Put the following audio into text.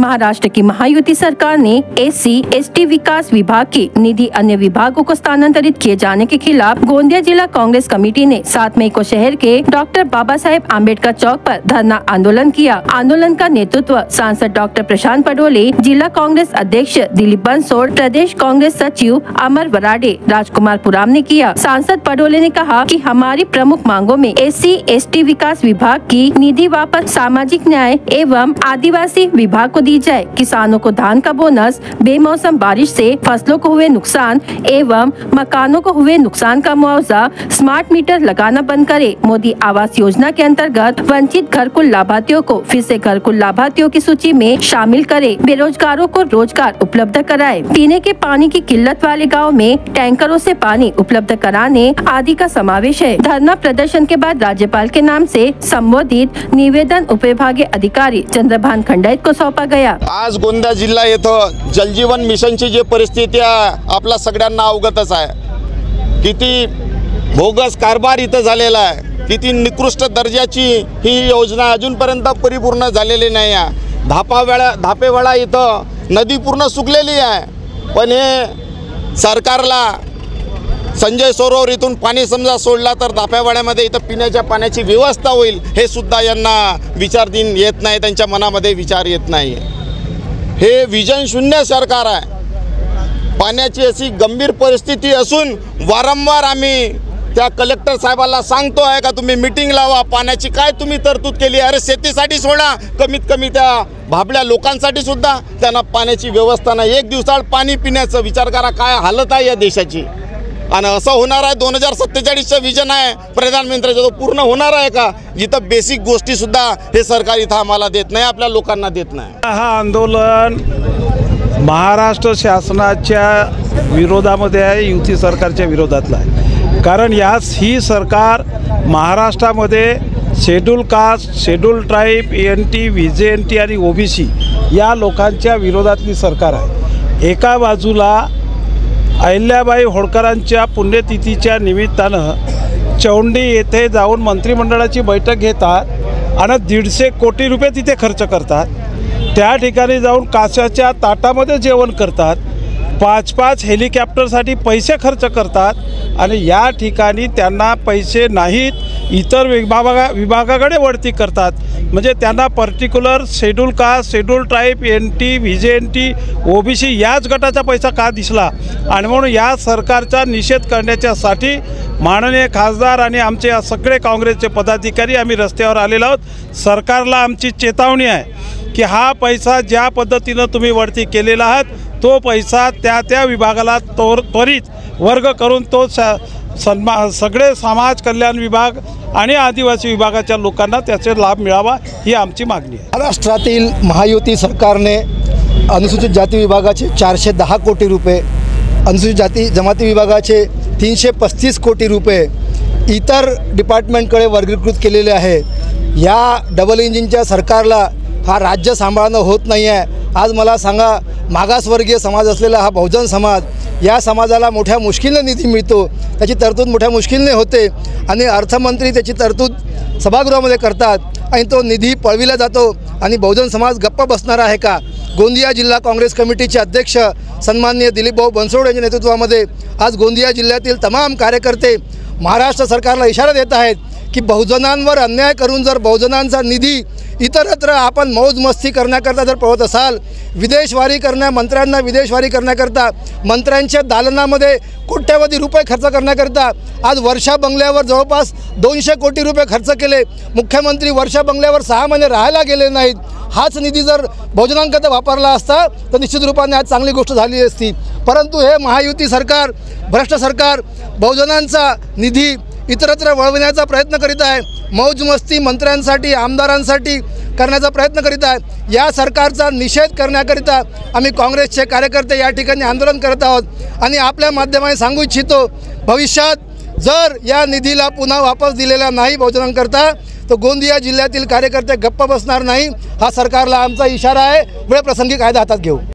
महाराष्ट्र की महायुति सरकार ने SC/ST विकास विभाग की निधि अन्य विभागों को स्थानांतरित किए जाने के खिलाफ गोंदिया जिला कांग्रेस कमेटी ने 7 मई को शहर के डॉक्टर बाबा साहेब आम्बेडकर चौक पर धरना आंदोलन किया। आंदोलन का नेतृत्व सांसद डॉक्टर प्रशांत पडोले, जिला कांग्रेस अध्यक्ष दिलीप बंसोड़, प्रदेश कांग्रेस सचिव अमर वराडे, राजकुमार पुराम ने किया। सांसद पडोले ने कहा कि हमारी प्रमुख मांगों में SC/ST विकास विभाग की निधि वापस, सामाजिक न्याय एवं आदिवासी विभाग को दी जाए, किसानों को धान का बोनस, बेमौसम बारिश से फसलों को हुए नुकसान एवं मकानों को हुए नुकसान का मुआवजा, स्मार्ट मीटर लगाना बंद करे, मोदी आवास योजना के अंतर्गत वंचित घरकुल लाभार्थियों को फिर से घरकुल लाभार्थियों की सूची में शामिल करे, बेरोजगारों को रोजगार उपलब्ध कराए, पीने के पानी की किल्लत वाले गाँव में टैंकरों से पानी उपलब्ध कराने आदि का समावेश है। धरना प्रदर्शन के बाद राज्यपाल के नाम से संबोधित निवेदन उपविभागीय अधिकारी चंद्रभान खंडाईत को सौंपा गया। आज गोंदिया जिल्हा येथे जलजीवन मिशनची जी परिस्थिती आहे आपल्या सगळ्यांना अवगतच आहे। किती बोगस कारभार इथं झालेला आहे, किती निकृष्ट दर्जाची ही योजना अजूनपर्यंत परिपूर्ण झालेली नाही आहे। धापेवाडा इथं नदी पूर्ण सुकलेली आहे, पण हे सरकारला संजय सरोवर इथून पाणी समजा सोडला तर धापेवाड्यामध्ये इथं पिण्याच्या पाण्याची व्यवस्था होईल हे सुद्धा यांना विचारधीन येत नाही, त्यांच्या मनामध्ये विचार येत नाही। हे विजन शून्य सरकार आहे। पाण्याची अशी गंभीर परिस्थिती असून वारंवार आम्ही त्या कलेक्टर साहेबाला सांगतो आहे का तुम्ही मीटिंग लावा, पाण्याची काय तुम्ही तरतूद केली। अरे शेतीसाठी सोडा, कमीत कमी त्या भाबल्या लोकांसाठी सुद्धा त्यांना पाण्याची व्यवस्था नाही। एक दिवसाआड पाणी पिण्याचं विचार करा, काय हालत आहे या देशाची। आणि असं होणार आहे 2047चं विजन आहे प्रधानमंत्र्याचं, तो पूर्ण होणार आहे का, जिथं बेसिक गोष्टी सुद्धा हे सरकार इथं आम्हाला देत नाही, आपल्या लोकांना देत नाही। हा आंदोलन महाराष्ट्र शासनाच्या विरोधामध्ये आहे, युती सरकारच्या विरोधातला आहे। कारण ही सरकार महाराष्ट्रामध्ये schedule caste, schedule tribe, ENT, VJNT आणि OBC या लोकांच्या विरोधातली सरकार आहे। एका बाजूला अहिल्याबाई होळकरांच्या पुण्यतिथीच्या निमित्तानं चौंडी येथे जाऊन मंत्रिमंडळाची बैठक घेतात आणि 150 कोटी रुपये तिथे खर्च करतात। त्या ठिकाणी जाऊन काशाच्या ताटामध्ये जेवण करतात, 5-5 हेलिकॉप्टरसाठी पैसे खर्च करतात आणि या ठिकाणी त्यांना पैसे नाहीत, इतर विभागाकडे वळती करतात। म्हणजे त्यांना particular schedule caste, schedule tribe, ENT, VJNT, OBC याच गटाचा पैसा का दिसला। आणि म्हणून या सरकारचा निषेध करण्याच्यासाठी माननीय खासदार आणि आमचे सगळे काँग्रेसचे पदाधिकारी आम्ही रस्त्यावर आलेलो आहोत। सरकारला आमची चेतावणी आहे की हा पैसा ज्या पद्धतीनं तुम्ही वरती केलेला आहात तो पैसा त्या विभागाला त्वरित वर्ग करून तो सगळे समाज कल्याण विभाग आणि आदिवासी विभागाच्या लोकांना त्याचे लाभ मिळावा ही आमची मागणी आहे। महाराष्ट्रातील महायुती सरकारने अनुसूचित जाती विभागाचे 410 कोटी रुपये, अनुसूचित जाती जमाती विभागाचे 335 कोटी रुपये इतर डिपार्टमेंटकडे वर्गीकृत केलेले आहे। या डबल इंजिनच्या सरकारला हा राज्य सांभाळणं होत नाही आहे। आज मला सांगा, मागासवर्गीय समाज असलेला हा बहुजन समाज, या समाजाला मोठ्या मुश्किलने निधी मिळतो, त्याची तरतूद मोठ्या मुश्किलने होते आणि अर्थमंत्री त्याची तरतूद सभागृहामध्ये करतात आणि तो निधी पळविला जातो आणि बहुजन समाज गप्प बसणार आहे का। गोंदिया जिल्हा काँग्रेस कमिटीचे अध्यक्ष सन्माननीय दिलीप भाऊ बनसोड यांच्या नेतृत्वामध्ये आज गोंदिया जिल्ह्यातील तमाम कार्यकर्ते महाराष्ट्र सरकारला इशारा देत आहेत की बहुजनांवर अन्याय करून जर बहुजनांचा निधी इतरत्र आपण मौज मस्ती करण्याकरता जर पळत असाल, मंत्र्यांना विदेशवारी करण्याकरता, मंत्र्यांच्या दालनामध्ये कोट्यवधी रुपये खर्च करण्याकरता आज वर्षा बंगल्यावर जवळपास 200 कोटी रुपये खर्च केले। मुख्यमंत्री वर्षा बंगल्यावर 6 महिने राहायला गेले नाहीत। हाच निधी जर बहुजनांकरता वापरला असता तर निश्चित रूपाने आज चांगली गोष्ट झाली असती। परंतु हे महायुती सरकार, भ्रष्ट सरकार बहुजनांचा निधी इतरत्र वळविण्याचा प्रयत्न करीत आहे, मौज मस्ती मंत्र्यांसाठी, आमदारांसाठी करण्याचा प्रयत्न करीत आहे। या सरकारचा निषेध करण्याकरिता आम्ही काँग्रेसचे कार्यकर्ते या ठिकाणी आंदोलन करत आहोत आणि आपल्या माध्यमाने सांगू इच्छितो, भविष्यात जर या निधीला पुन्हा वापस दिलेला नाही बहुजनांकरता तो गोंदिया जिल्ह्यातील कार्यकर्ते गप्प बसणार नाही, हा सरकारला आमचा इशारा आहे। वेळ प्रसंगी कायदा हातात घेऊ।